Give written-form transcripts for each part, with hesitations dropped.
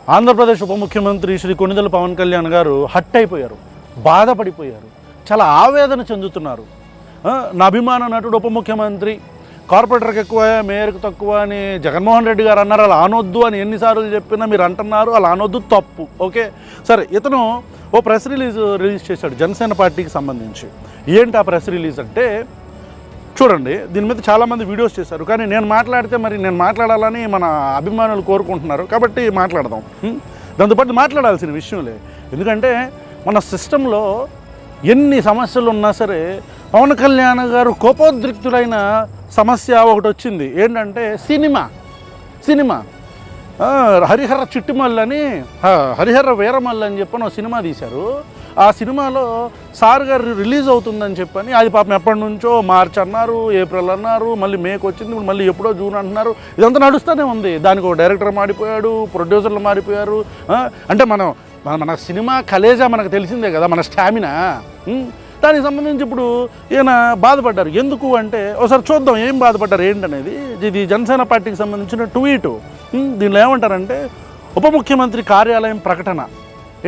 ఆంధ్రప్రదేశ్ ఉప ముఖ్యమంత్రి శ్రీ కొణిదెల పవన్ కళ్యాణ్ గారు హట్ అయిపోయారు, బాధపడిపోయారు, చాలా ఆవేదన చెందుతున్నారు. నా అభిమాన నటుడు ఉప ముఖ్యమంత్రి కార్పొరేటర్కి ఎక్కువ మేయర్కి తక్కువ అని జగన్మోహన్ రెడ్డి గారు అన్నారు. అలా అనొద్దు అని ఎన్నిసార్లు చెప్పినా మీరు అంటున్నారు, అలా అనొద్దు, తప్పు. ఓకే సరే, ఇతను ఓ ప్రెస్ రిలీజ్ చేశాడు జనసేన పార్టీకి సంబంధించి. ఏంటి ఆ ప్రెస్ రిలీజ్ అంటే చూడండి, దీని మీద చాలామంది వీడియోస్ చేశారు, కానీ నేను మాట్లాడితే మరి నేను మాట్లాడాలని మన అభిమానులు కోరుకుంటున్నారు కాబట్టి మాట్లాడదాం. దాంతోపాటు మాట్లాడాల్సిన విషయంలే, ఎందుకంటే మన సిస్టంలో ఎన్ని సమస్యలు ఉన్నా సరే పవన్ కళ్యాణ్ గారు కోపోద్రిక్తులైన సమస్య ఒకటి వచ్చింది. ఏంటంటే సినిమా హరిహర చిట్టిమల్లి అని, హరిహర వీరమల్లి అని చెప్పని ఒక సినిమా తీశారు. ఆ సినిమాలో సార్ గారు రిలీజ్ అవుతుందని చెప్పని, అది పాపం ఎప్పటి నుంచో మార్చ్ అన్నారు, ఏప్రిల్ అన్నారు, మళ్ళీ మేకి వచ్చింది, మళ్ళీ ఎప్పుడో జూన్ అంటున్నారు. ఇదంతా నడుస్తూనే ఉంది. దానికి ఒక డైరెక్టర్ మారిపోయాడు, ప్రొడ్యూసర్లు మారిపోయారు. అంటే మన సినిమా కలేజా మనకు తెలిసిందే కదా, మన స్టామినా. దానికి సంబంధించి ఇప్పుడు ఈయన బాధపడ్డారు. ఎందుకు అంటే ఒకసారి చూద్దాం ఏం బాధపడ్డారు ఏంటనేది. ఇది జనసేన పార్టీకి సంబంధించిన ట్వీటు. దీనిలో ఏమంటారంటే, ఉప ముఖ్యమంత్రి కార్యాలయం ప్రకటన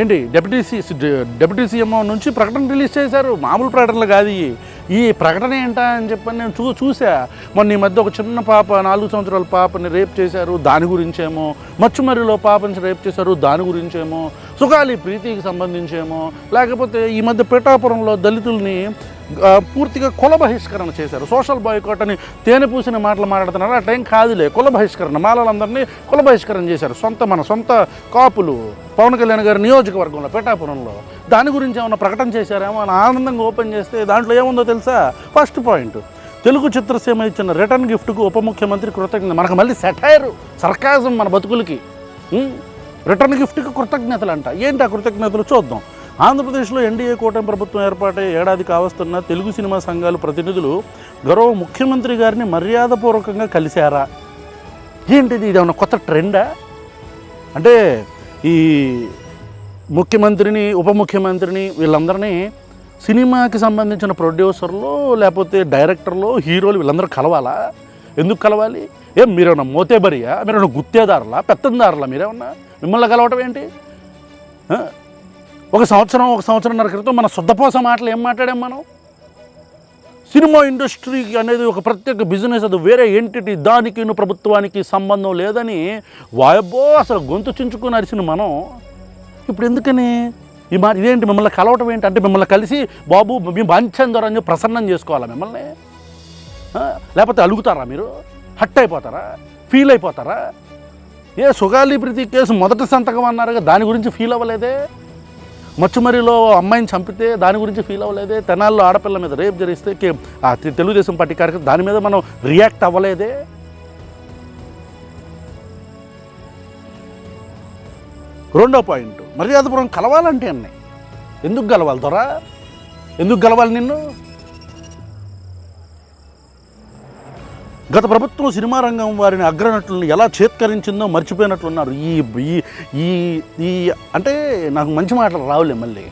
ఏంటి, డిప్యూటీ సీఎం నుంచి ప్రకటన రిలీజ్ చేశారు. మామూలు ప్రకటనలు కాదు ఈ ప్రకటన ఏంటా అని చెప్పని నేను చూసా. మొన్న ఈ మధ్య ఒక చిన్న పాప, 4 సంవత్సరాల పాపని రేప్ చేశారు, దాని గురించేమో. మచ్చుమర్రిలో పాపని రేప్ చేశారు, దాని గురించేమో. సుగాలి ప్రీతికి సంబంధించేమో, లేకపోతే ఈ మధ్య పిఠాపురంలో దళితుల్ని పూర్తిగా కుల బహిష్కరణ చేశారు. సోషల్ బాయ్కాట్ అని తేనె పూసిన మాటలు మాట్లాడుతున్నారు. ఆ టైం కాదులే, కుల బహిష్కరణ, మాలలందరినీ కుల బహిష్కరణ చేశారు. మన సొంత కాపులు పవన్ కళ్యాణ్ గారి నియోజకవర్గంలో పిఠాపురంలో. దాని గురించి ఏమన్నా ప్రకటన చేశారేమో అని ఆనందంగా ఓపెన్ చేస్తే దాంట్లో ఏముందో తెలుసా? ఫస్ట్ పాయింట్, తెలుగు చిత్రసీమ ఇచ్చిన రిటర్న్ గిఫ్ట్కు ఉప ముఖ్యమంత్రి కృతజ్ఞత. మనకు మళ్ళీ సెటైర్, సర్కాజం మన బతుకులకి. రిటర్న్ గిఫ్ట్కి కృతజ్ఞతలు అంట. ఏంటి ఆ కృతజ్ఞతలు చూద్దాం. ఆంధ్రప్రదేశ్లో ఎన్డీఏ కూటమి ప్రభుత్వం ఏర్పాటై ఏడాది కావస్తున్న తెలుగు సినిమా సంఘాల ప్రతినిధులు గౌరవ ముఖ్యమంత్రి గారిని మర్యాదపూర్వకంగా కలిశారా? ఏంటిది, ఇది ఏమన్నా కొత్త ట్రెండా? అంటే ఈ ముఖ్యమంత్రిని, ఉప ముఖ్యమంత్రిని, వీళ్ళందరినీ సినిమాకి సంబంధించిన ప్రొడ్యూసర్లు, లేకపోతే డైరెక్టర్లు, హీరోలు వీళ్ళందరూ కలవాలా? ఎందుకు కలవాలి? మీరేమన్నా మోతేబరియా? మీరేమన్నా గుత్తేదారులా, పెత్తందారులా? మీరేమన్నా మిమ్మల్ని కలవటం ఏంటి? ఒక సంవత్సరంన్నర క్రితం మన శుద్ధపోస మాటలు ఏం మాట్లాడాం మనం? సినిమా ఇండస్ట్రీ అనేది ఒక ప్రత్యేక బిజినెస్, అది వేరే ఎంటిటీ, దానికి ప్రభుత్వానికి సంబంధం లేదని వాయబ్బో అసలు గొంతు చించుకొని అరిసిన మనం ఇప్పుడు ఎందుకని ఈ మాట? ఇదేంటి, మిమ్మల్ని కలవటం ఏంటి? అంటే మిమ్మల్ని కలిసి బాబు మీ బాంఛందరం అని ప్రసన్నం చేసుకోవాలా మిమ్మల్ని? లేకపోతే అలుగుతారా మీరు? హట్ అయిపోతారా? ఫీల్ అయిపోతారా? సుగాలి ప్రీతి కేసు మొదటి సంతకం అన్నారుగా, దాని గురించి ఫీల్ అవ్వలేదే? మచ్చుమరిలో అమ్మాయిని చంపితే దాని గురించి ఫీల్ అవ్వలేదే? తెనాల్లో ఆడపిల్ల మీద రేప్ జరిగిస్తే తెలుగుదేశం పార్టీ కార్యక్రమం దాని మీద మనం రియాక్ట్ అవ్వలేదే? రెండో పాయింట్, మర్యాదపూర్వం కలవాలంటే అన్నాయి. ఎందుకు కలవాలి దొరా? ఎందుకు కలవాలి నిన్ను? గత ప్రభుత్వం సినిమా రంగం వారిని అగ్రనటులను ఎలా చేత్కరించిందో మర్చిపోయినట్లున్నారు. ఈ అంటే నాకు మంచి మాటలు రావులే. మళ్ళీ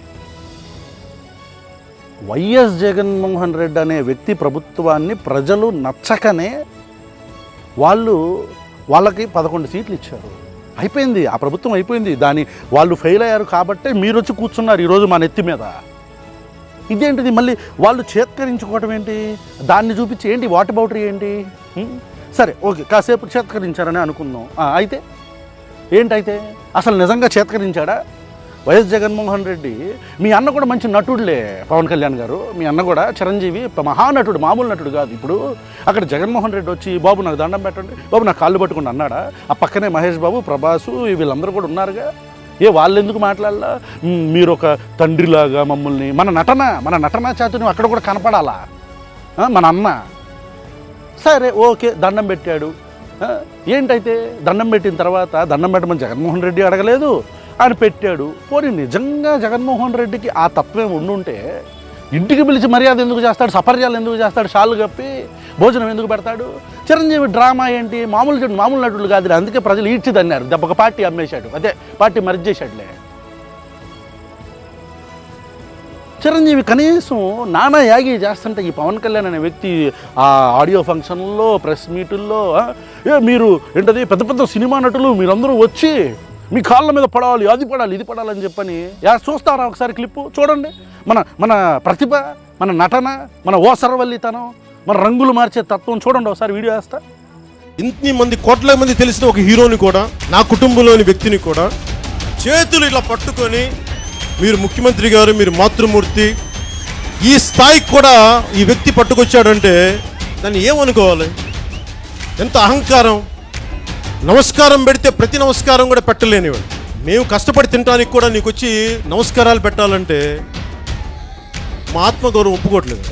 వైఎస్ జగన్మోహన్ రెడ్డి అనే వ్యక్తి ప్రభుత్వాన్ని ప్రజలు నచ్చకనే వాళ్ళకి 11 సీట్లు ఇచ్చారు. అయిపోయింది, ఆ ప్రభుత్వం అయిపోయింది. వాళ్ళు ఫెయిల్ అయ్యారు కాబట్టే మీరు వచ్చి కూర్చున్నారు ఈరోజు మా నెత్తి మీద. ఇదేంటిది మళ్ళీ వాళ్ళు చేత్కరించుకోవటం ఏంటి? దాన్ని చూపించి ఏంటి, వాట్ అబౌట్ ఏంటి? సరే ఓకే, కాసేపు చేత్కరించారని అనుకుందాం. అయితే ఏంటైతే అసలు నిజంగా చేత్కరించాడా వైఎస్ జగన్మోహన్ రెడ్డి? మీ అన్న కూడా మంచి నటుడులే పవన్ కళ్యాణ్ గారు. మీ అన్న కూడా చిరంజీవి మహానటుడు, మామూలు నటుడు కాదు. ఇప్పుడు అక్కడ జగన్మోహన్ రెడ్డి వచ్చి బాబు నాకు దండం పెట్టండి, బాబు నాకు కాళ్ళు పట్టుకుని అన్నాడా? ఆ పక్కనే మహేష్ బాబు, ప్రభాసు వీళ్ళందరూ కూడా ఉన్నారుగా. వాళ్ళు ఎందుకు మాట్లాడాలా? మీరు ఒక తండ్రిలాగా మమ్మల్ని, మన నటనా చాతుర్యం అక్కడ కూడా కనపడాలా? మన అన్న సరే ఓకే దండం పెట్టాడు. ఏంటైతే దండం పెట్టిన తర్వాత దండం పెట్టమని జగన్మోహన్ రెడ్డి అడగలేదు, ఆయన పెట్టాడు. పోనీ నిజంగా జగన్మోహన్ రెడ్డికి ఆ తత్వం ఉండుంటే ఇంటికి పిలిచి మర్యాద ఎందుకు చేస్తాడు? సపర్యాలు ఎందుకు చేస్తాడు? షాళ్ళు కప్పి భోజనం ఎందుకు పెడతాడు? చిరంజీవి డ్రామా ఏంటి? మామూలు నటుడు కాదు. అందుకే ప్రజలు ఈడ్చిదన్నారు. దెబ్బక పార్టీ అమ్మేశాడు, అదే పార్టీ మర్జ్ చేశాడులే. చిరంజీవి కనీసం నానా యాగి చేస్తుంటే ఈ పవన్ కళ్యాణ్ అనే వ్యక్తి ఆ ఆడియో ఫంక్షన్లో, ప్రెస్ మీటుల్లో మీరు ఏంటది పెద్ద పెద్ద సినిమా నటులు మీరందరూ వచ్చి మీ కాళ్ళ మీద పడాలి, అది పడాలి, ఇది పడాలని చెప్పని చూస్తారా ఒకసారి క్లిప్పు చూడండి. మన మన ప్రతిభ, మన నటన, మన ఓసరవల్లితనం, మన రంగులు మార్చే తత్వం చూడండి ఒకసారి వీడియో వేస్తా. ఇంతని మంది కోట్ల మంది తెలిసిన ఒక హీరోని కూడా, నా కుటుంబంలోని వ్యక్తిని కూడా చేతులు ఇలా పట్టుకొని మీరు ముఖ్యమంత్రి గారు, మీరు మాతృమూర్తి, ఈ స్థాయికి కూడా ఈ వ్యక్తి పట్టుకొచ్చాడంటే దాన్ని ఏమనుకోవాలి? ఎంత అహంకారం! నమస్కారం పెడితే ప్రతి నమస్కారం కూడా పెట్టలేనివాడు. మేము కష్టపడి తినడానికి కూడా నీకు వచ్చి నమస్కారాలు పెట్టాలంటే మా ఆత్మగౌరవం ఒప్పుకోవట్లేదు.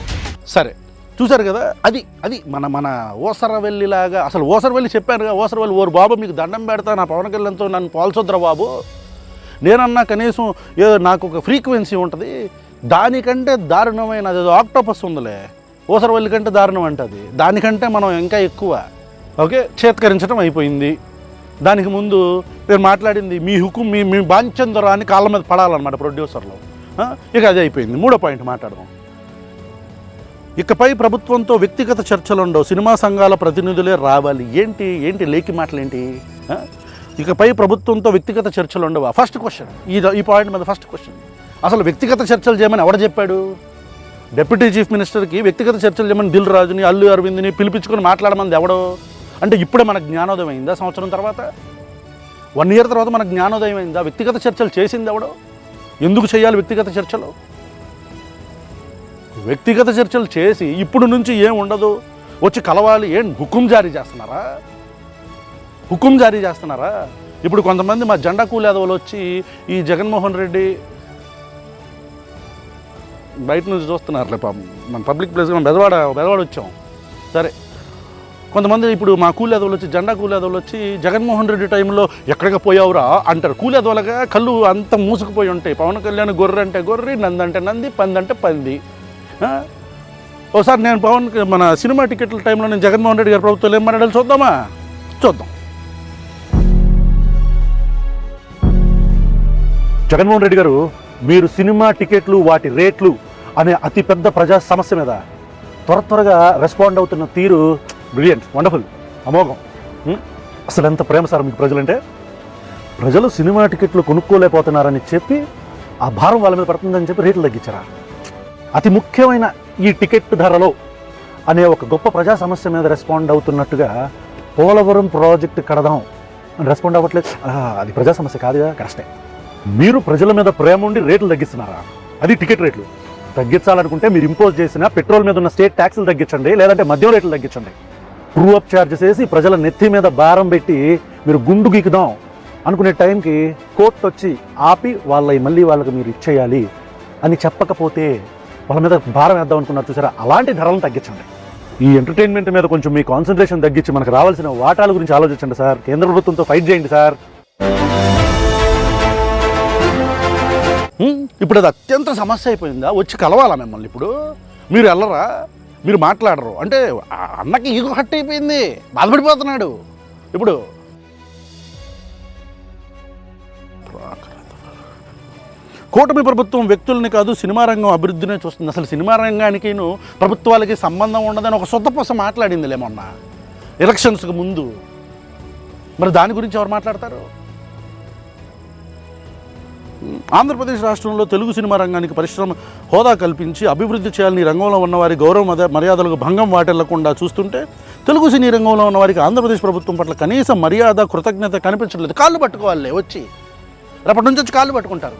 సరే చూసారు కదా, అది అది మన మన ఓసరవెల్లిలాగా. అసలు ఓసరవెల్లి చెప్పానుగా, ఓసరవెల్లి ఓరు బాబు మీకు దండం పెడతా, నా పవన్ కళ్యాణ్తో నన్ను పోల్చొద్దురా బాబు, నేనన్నా కనీసం ఏదో నాకు ఒక ఫ్రీక్వెన్సీ ఉంటుంది, దానికంటే దారుణమైన అదేదో ఆక్టోపస్ ఉందిలే, ఓసరవెల్లి కంటే దారుణం అంటది, దానికంటే మనం ఇంకా ఎక్కువ. ఓకే, చేత్కరించడం అయిపోయింది. దానికి ముందు నేను మాట్లాడింది మీ హుకుం, మీ బాంచందరా అని కాళ్ళ మీద పడాలన్నమాట ప్రొడ్యూసర్లు. ఇక అది అయిపోయింది. మూడో పాయింట్ మాట్లాడదాం. ఇకపై ప్రభుత్వంతో వ్యక్తిగత చర్చలు ఉండవు, సినిమా సంఘాల ప్రతినిధులే రావాలి. ఏంటి ఏంటి లేకి మాటలేంటి? ఇకపై ప్రభుత్వంతో వ్యక్తిగత చర్చలు ఉండవా? ఫస్ట్ క్వశ్చన్, ఈ పాయింట్ మీద ఫస్ట్ క్వశ్చన్. అసలు వ్యక్తిగత చర్చలు చేయమని ఎవడ చెప్పాడు? డిప్యూటీ చీఫ్ మినిస్టర్కి వ్యక్తిగత చర్చలు చేయమని దిల్ రాజుని, అల్లు అరవింద్ని పిలిపించుకొని మాట్లాడమంది ఎవడో? అంటే ఇప్పుడే మనకు జ్ఞానోదయం అయిందా? సంవత్సరం తర్వాత, 1 year తర్వాత మనకు జ్ఞానోదయం అయిందా? వ్యక్తిగత చర్చలు చేసింది ఎవడో? ఎందుకు చేయాలి వ్యక్తిగత చర్చలు? వ్యక్తిగత చర్చలు చేసి ఇప్పుడు నుంచి ఏం ఉండదు, వచ్చి కలవాలి, ఏం హుకుం జారీ చేస్తున్నారా? హుకుం జారీ చేస్తున్నారా? ఇప్పుడు కొంతమంది మా జెండా కూలేదవులు వచ్చి ఈ జగన్మోహన్ రెడ్డి బయట నుంచి చూస్తున్నారులే పాపం, మన పబ్లిక్ ప్లేస్గా బెదవాడ వచ్చాం. సరే, కొంతమంది ఇప్పుడు మా కూలేదవులు వచ్చి, జెండా కూలేదవులు వచ్చి జగన్మోహన్ రెడ్డి టైంలో ఎక్కడికి పోయావురా అంటారు. కూలేదవులుగా కళ్ళు అంత మూసుకుపోయి ఉంటాయి. పవన్ కళ్యాణ్ గొర్రె అంటే గొర్రె, నంది అంటే నంది, పంది అంటే పంది. ఒకసారి నేను మన సినిమా టికెట్ల టైంలో నేను జగన్మోహన్ రెడ్డి గారి ప్రభుత్వం ఏం మాట్లాడాలి చూద్దాం. జగన్మోహన్ రెడ్డి గారు, మీరు సినిమా టికెట్లు వాటి రేట్లు అనే అతిపెద్ద ప్రజా సమస్య మీద త్వరగా రెస్పాండ్ అవుతున్న తీరు బ్రిలియంట్, వండర్ఫుల్, అమోఘం. అసలు ఎంత ప్రేమ సార్ మీకు ప్రజలంటే. ప్రజలు సినిమా టికెట్లు కొనుక్కోలేకపోతున్నారని చెప్పి ఆ భారం వాళ్ళ మీద పడుతుందని చెప్పి రేట్లు తగ్గించారా? అతి ముఖ్యమైన ఈ టికెట్ ధరలో అనే ఒక గొప్ప ప్రజా సమస్య మీద రెస్పాండ్ అవుతున్నట్టుగా పోలవరం ప్రాజెక్టు కడదాం అని రెస్పాండ్ అవ్వట్లేదు. అది ప్రజా సమస్య కాదుగా, కరెక్టే. మీరు ప్రజల మీద ప్రేమ ఉండి రేట్లు తగ్గిస్తున్నారా? అది టికెట్ రేట్లు తగ్గించాలనుకుంటే మీరు ఇంపోజ్ చేసిన పెట్రోల్ మీద ఉన్న స్టేట్ ట్యాక్స్లు తగ్గించండి, లేదంటే మద్యం రేట్లు తగ్గించండి. ట్రూ అప్ ఛార్జెస్ వేసి ప్రజల నెత్తి మీద భారం పెట్టి మీరు గుండు గీకుదాం అనుకునే టైంకి కోర్టు వచ్చి ఆపి మళ్ళీ వాళ్ళకి మీరు ఇచ్చేయాలి అని చెప్పకపోతే వాళ్ళ మీద భారం వేద్దాం అనుకున్నారు చూసారా? అలాంటి ధరలను తగ్గించండి. ఈ ఎంటర్టైన్మెంట్ మీద కొంచెం మీ కాన్సన్ట్రేషన్ తగ్గించి మనకు రావాల్సిన వాటాల గురించి ఆలోచించండి సార్. కేంద్ర ప్రభుత్వంతో ఫైట్ చేయండి సార్. ఇప్పుడు అది అత్యంత సమస్య అయిపోయిందా? వచ్చి కలవాలా మిమ్మల్ని? ఇప్పుడు మీరు వెళ్ళరా, మీరు మాట్లాడరు అంటే అన్నకి ఈగో హట్ అయిపోయింది, బాధపడిపోతున్నాడు. ఇప్పుడు కూటమి ప్రభుత్వం వ్యక్తుల్ని కాదు సినిమా రంగం అభివృద్ధినే చూస్తుంది. అసలు సినిమా రంగానికి ప్రభుత్వాలకి సంబంధం ఉండదని ఒక సొంతపోస మాట్లాడిందిలే మొన్న ఎలక్షన్స్కి ముందు. మరి దాని గురించి ఎవరు మాట్లాడతారు? ఆంధ్రప్రదేశ్ రాష్ట్రంలో తెలుగు సినిమా రంగానికి పరిశ్రమ హోదా కల్పించి అభివృద్ధి చేయాలని రంగంలో ఉన్నవారి గౌరవ మర్యాదలకు భంగం వాటిల్లకుండా చూస్తుంటే తెలుగు సినీ రంగంలో ఉన్నవారికి ఆంధ్రప్రదేశ్ ప్రభుత్వం పట్ల కనీస మర్యాద, కృతజ్ఞత కనిపించట్లేదు. కాళ్ళు పట్టుకోవాలి, వచ్చి రేపటి నుంచి వచ్చి కాళ్ళు పట్టుకుంటారు.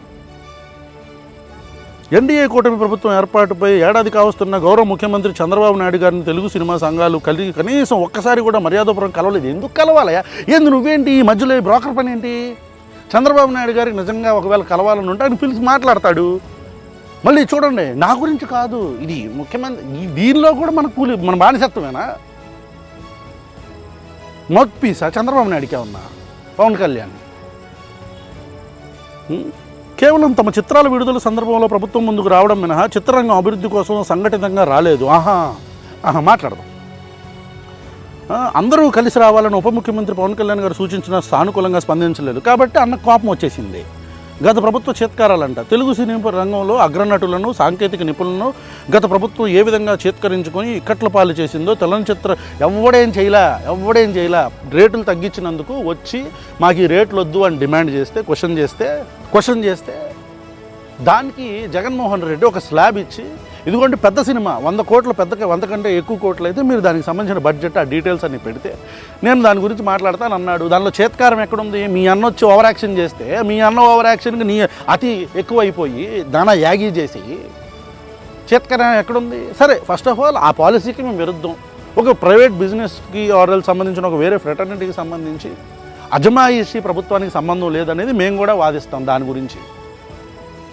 ఎన్డీఏ కూటమి ప్రభుత్వం ఏర్పాటుపై ఏడాది కావస్తున్న గౌరవ ముఖ్యమంత్రి చంద్రబాబు నాయుడు గారిని తెలుగు సినిమా సంఘాలు కలిగి కనీసం ఒక్కసారి కూడా మర్యాదపూర్వకం కలవలేదు. ఎందుకు కలవాలయా? ఏంది నువ్వేంటి ఈ మధ్యలో ఈ బ్రోకర్ పని ఏంటి? చంద్రబాబు నాయుడు గారికి నిజంగా ఒకవేళ కలవాలని ఉంటే ఆయన పిలిచి మాట్లాడతాడు. మళ్ళీ చూడండి, నా గురించి కాదు ఇది ముఖ్యమంత్రి, దీనిలో కూడా మన బానిసత్వమేనా? మౌత్ పీసా చంద్రబాబు నాయుడికి ఏమన్నా? పవన్ కళ్యాణ్ కేవలం తమ చిత్రాల విడుదల సందర్భంలో ప్రభుత్వం ముందుకు రావడం మినహా చిత్రరంగం అభివృద్ధి కోసం సంఘటితంగా రాలేదు. మాట్లాడదాం. అందరూ కలిసి రావాలని ఉప ముఖ్యమంత్రి పవన్ కళ్యాణ్ గారు సూచించిన సానుకూలంగా స్పందించలేదు కాబట్టి అన్న కోపం వచ్చేసింది. గత ప్రభుత్వ చేత్కారాలంట. తెలుగు సినిమా రంగంలో అగ్రనటులను, సాంకేతిక నిపుణులను గత ప్రభుత్వం ఏ విధంగా చేత్కరించుకొని ఇక్కట్ల పాలు చేసిందో చలనచిత్ర ఎవడేం చేయలా. రేట్లు తగ్గించినందుకు వచ్చి మాకు ఈ రేట్లు వద్దు అని డిమాండ్ చేస్తే, క్వశ్చన్ చేస్తే దానికి జగన్మోహన్ రెడ్డి ఒక స్లాబ్ ఇచ్చి, ఇదిగోండి పెద్ద సినిమా 100 కోట్లు, 100 కంటే ఎక్కువ కోట్లు అయితే మీరు దానికి సంబంధించిన బడ్జెట్, ఆ డీటెయిల్స్ అన్ని పెడితే నేను దాని గురించి మాట్లాడతాను అన్నాడు. దానిలో చేత్కారం ఎక్కడుంది? మీ అన్న వచ్చి ఓవర్ యాక్షన్ చేస్తే, మీ అన్న ఓవర్ యాక్షన్కి నీ అతి ఎక్కువైపోయి దానా యాగి చేసి చేత్కారం ఎక్కడుంది? సరే, ఫస్ట్ ఆఫ్ ఆల్ ఆ పాలసీకి మేము విరుద్ధం. ఒక ప్రైవేట్ బిజినెస్కి ఆర్డర్కి సంబంధించిన ఒక వేరే ఫ్రెటర్నిటీకి సంబంధించి అజమాయిషి ప్రభుత్వానికి సంబంధం లేదనేది మేము కూడా వాదిస్తాం దాని గురించి.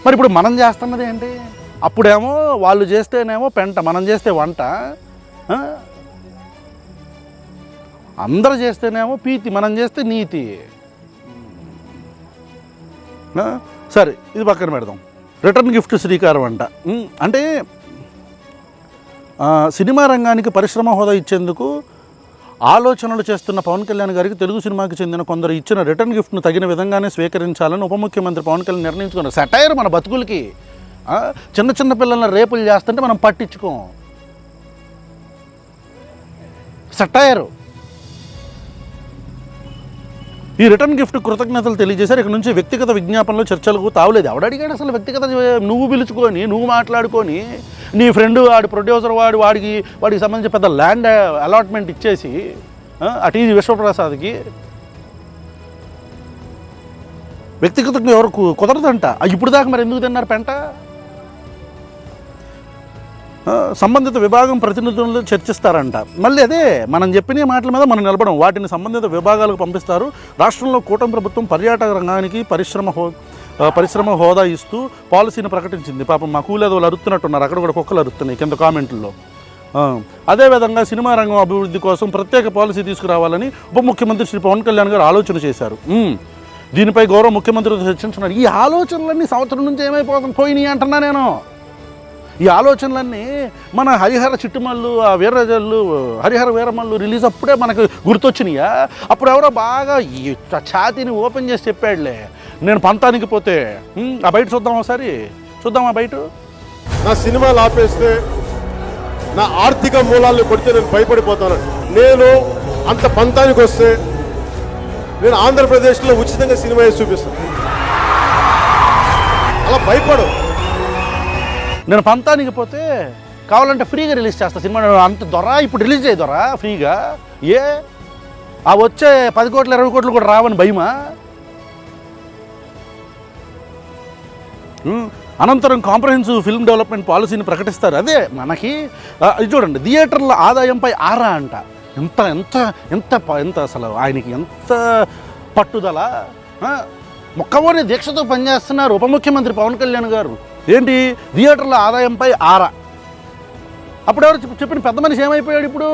మరి ఇప్పుడు మనం చేస్తున్నది ఏంటి? అప్పుడేమో వాళ్ళు చేస్తేనేమో పెంట, మనం చేస్తే వంట, అందరూ చేస్తేనేమో పీతి, మనం చేస్తే నీతి. సరే, ఇది పక్కన పెడదాం. రిటర్న్ గిఫ్ట్ శ్రీకారం అంట. అంటే సినిమా రంగానికి పరిశ్రమ హోదా ఇచ్చేందుకు ఆలోచనలు చేస్తున్న పవన్ కళ్యాణ్ గారికి తెలుగు సినిమాకి చెందిన కొందరు ఇచ్చిన రిటర్న్ గిఫ్ట్ను తగిన విధంగానే స్వీకరించాలని ఉప ముఖ్యమంత్రి పవన్ కళ్యాణ్ నిర్ణయించుకున్నారు. సెటైర్ మన బతుకులకి. చిన్న పిల్లల్ని రేపులు చేస్తుంటే మనం పట్టించుకోం. సెటైరు. ఈ రిటర్న్ గిఫ్ట్ కృతజ్ఞతలు తెలియజేశారు. ఇక్కడ నుంచి వ్యక్తిగత విజ్ఞాపనలు, చర్చలకు తావులేదు. ఎవడడిగాడు అసలు వ్యక్తిగత? నువ్వు పిలుచుకొని, నువ్వు మాట్లాడుకొని, నీ ఫ్రెండ్ వాడి ప్రొడ్యూసర్ వాడికి సంబంధించి పెద్ద ల్యాండ్ అలాట్మెంట్ ఇచ్చేసి అటు ఇది విశ్వప్రసాద్కి వ్యక్తిగతంగా ఎవరు కుదరదంట. ఇప్పుడు దాకా మరి ఎందుకు తిన్నారు పెంట? సంబంధిత విభాగం ప్రతినిధులు చర్చిస్తారంట. మళ్ళీ అదే మనం చెప్పిన మాటల మీద మనం నిలబడం. వాటిని సంబంధిత విభాగాలకు పంపిస్తారు. రాష్ట్రంలో కూటమి ప్రభుత్వం పర్యాటక రంగానికి పరిశ్రమ హోదా ఇస్తూ పాలసీని ప్రకటించింది. పాపం మా కూలేదోళ్ళు అరుస్తున్నట్టున్నారు, అక్కడ కూడా కుక్కలు అరుస్తున్నాయి కింద కామెంట్లలో. అదేవిధంగా సినిమా రంగం అభివృద్ధి కోసం ప్రత్యేక పాలసీ తీసుకురావాలని ఉప ముఖ్యమంత్రి శ్రీ పవన్ కళ్యాణ్ గారు ఆలోచన చేశారు. దీనిపై గౌరవ ముఖ్యమంత్రితో చర్చించున్నారు. ఈ ఆలోచనలన్నీ సంవత్సరం నుంచి పోయినాయి అంటున్నా నేను. ఈ ఆలోచనలన్నీ మన హరిహర చిట్టుమల్లు, ఆ వీర్రజల్లు, హరిహర వీరమల్లు రిలీజ్ అప్పుడే మనకు గుర్తొచ్చినాయా? అప్పుడు ఎవరో బాగా ఈ ఛాతీని ఓపెన్ చేసి చెప్పాడులే, నేను పంతానికి పోతే. ఆ బయట చూద్దాం ఒకసారి, చూద్దాం ఆ బయట. నా సినిమాలు ఆపేస్తే, నా ఆర్థిక మూలాలను కొడితే నేను భయపడిపోతాను. నేను అంత పంతానికి వస్తే నేను ఆంధ్రప్రదేశ్లో ఉచితంగా సినిమా వేసి చూపిస్తాను. అలా భయపడు. నేను పంతానికి పోతే కావాలంటే ఫ్రీగా రిలీజ్ చేస్తా సినిమా. అంత దొర ఇప్పుడు రిలీజ్ చేయ దొర ఫ్రీగా. ఆ వచ్చే 10 కోట్లు 20 కోట్లు కూడా రావని భయమా? అనంతరం కాంప్రహెన్సివ్ ఫిల్మ్ డెవలప్మెంట్ పాలసీని ప్రకటిస్తారు. అదే మనకి ఇది చూడండి, థియేటర్ల ఆదాయంపై ఆరా అంట. ఎంత ఎంత ఎంత ఎంత అసలు ఆయనకి ఎంత పట్టుదల. మొక్కవోని దీక్షతో పనిచేస్తున్నారు ఉప ముఖ్యమంత్రి పవన్ కళ్యాణ్ గారు. ఏంటి? థియేటర్ల ఆదాయంపై ఆరా. అప్పుడు ఎవరు చెప్పిన పెద్ద మనిషి ఏమైపోయాడు? ఇప్పుడు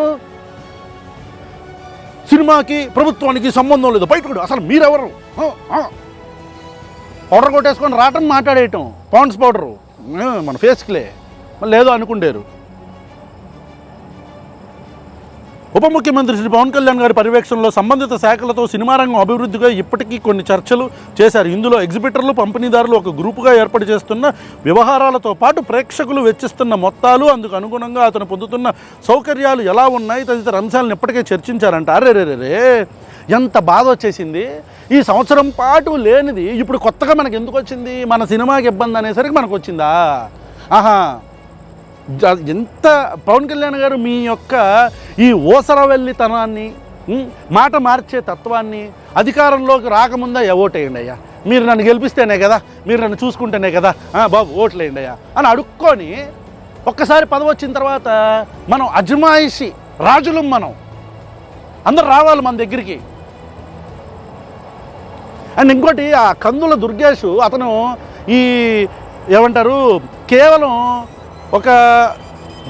సినిమాకి ప్రభుత్వానికి సంబంధం లేదు, బయట అసలు మీరెవరు? పౌడర్ కొట్టేసుకొని రావటం, మాట్లాడేయటం, పాండ్స్ పౌడరు మన ఫేస్కిలే, మళ్ళీ లేదో అనుకుంటారు. ఉప ముఖ్యమంత్రి శ్రీ పవన్ కళ్యాణ్ గారి పర్యవేక్షణలో సంబంధిత శాఖలతో సినిమా రంగం అభివృద్ధిగా ఇప్పటికీ కొన్ని చర్చలు చేశారు. ఇందులో ఎగ్జిబిటర్లు, పంపిణీదారులు ఒక గ్రూపుగా ఏర్పాటు చేస్తున్న వ్యవహారాలతో పాటు ప్రేక్షకులు వెచ్చిస్తున్న మొత్తాలు, అందుకు అనుగుణంగా అతను పొందుతున్న సౌకర్యాలు ఎలా ఉన్నాయి తదితర అంశాలను ఇప్పటికే చర్చించారంట. అరేరేరే, ఎంత బాధ వచ్చేసింది. ఈ సంవత్సరం పాటు లేనిది ఇప్పుడు కొత్తగా మనకు ఎందుకు వచ్చింది? మన సినిమాకి ఇబ్బంది అనేసరికి మనకు వచ్చిందా? ఆహా, ఎంత పవన్ కళ్యాణ్ గారు మీ యొక్క ఈ ఓసరవెల్లితనాన్ని, మాట మార్చే తత్వాన్ని అధికారంలోకి రాకముందే ఓటేయండి అయ్యా, మీరు నన్ను గెలిపిస్తేనే కదా, మీరు నన్ను చూసుకుంటేనే కదా బాబు ఓట్లేయండి అయ్యా అని అడుక్కొని ఒక్కసారి పదవి వచ్చిన తర్వాత మనం అజమాయిషి రాజులం, మనం అందరు రావాలి మన దగ్గరికి. అండ్ ఇంకోటి, ఆ కందుల దుర్గేష్ అతను ఈ ఏమంటారు, కేవలం ఒక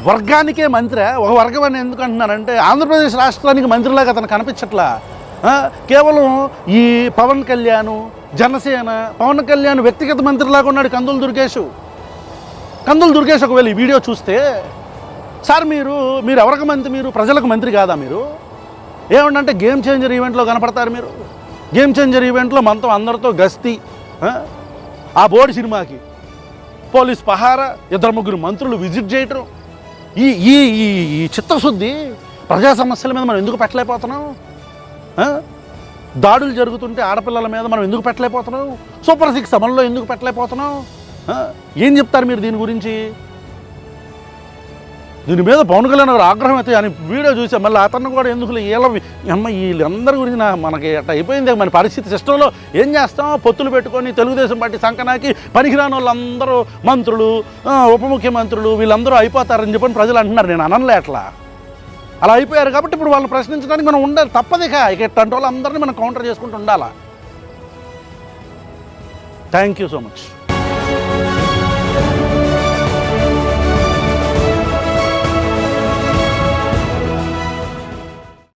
వర్గానికే మంత్రి. ఒక వర్గం అని ఎందుకు అంటున్నానంటే, ఆంధ్రప్రదేశ్ రాష్ట్రానికి మంత్రిలాగా అతను కనిపించట్లా. కేవలం ఈ పవన్ కళ్యాణ్, జనసేన, పవన్ కళ్యాణ్ వ్యక్తిగత మంత్రిలాగా ఉన్నాడు కందుల దుర్గేష్. కందుల దుర్గేష్ ఒకవేళ ఈ వీడియో చూస్తే, సార్ మీరు ఎవరికి మంత్రి? మీరు ప్రజలకు మంత్రి కాదా? మీరు ఏమంటే గేమ్ చేంజర్ ఈవెంట్లో కనపడతారు. మీరు గేమ్ చేంజర్ ఈవెంట్లో మనతో అందరితో గస్తీ, ఆ బోర్డు సినిమాకి పోలీస్ పహారా, 2-3 మంత్రులు విజిట్ చేయటం, ఈ ఈ ఈ ఈ చిత్తశుద్ధి ప్రజా సమస్యల మీద మనం ఎందుకు పెట్టలేకపోతున్నాం? దాడులు జరుగుతుంటే ఆడపిల్లల మీద మనం ఎందుకు పెట్టలేకపోతున్నాం? సూపర్ 6 అమల్లో ఎందుకు పెట్టలేకపోతున్నాం? ఏం చెప్తారు మీరు దీని గురించి? దీని మీద పవన్ కళ్యాణ్ గారు ఆగ్రహం అయితే అని వీడియో చూసా. మళ్ళీ అతను కూడా ఎందుకు వీళ్ళందరి గురించి మనకి అట్లా అయిపోయింది మన పరిస్థితి. సిస్టంలో ఏం చేస్తాం? పొత్తులు పెట్టుకొని తెలుగుదేశం పార్టీ సంకనాకి పనికిరాని వాళ్ళందరూ మంత్రులు, ఉప ముఖ్యమంత్రులు వీళ్ళందరూ అయిపోతారని చెప్పని ప్రజలు అంటున్నారు. నేను అనలే అట్లా. అలా అయిపోయారు కాబట్టి ఇప్పుడు వాళ్ళని ప్రశ్నించడానికి మనం ఉండాలి, తప్పదు. ఇక ఇట్లాంటి వాళ్ళందరినీ మనం కౌంటర్ చేసుకుంటూ ఉండాలా. Thank you so much.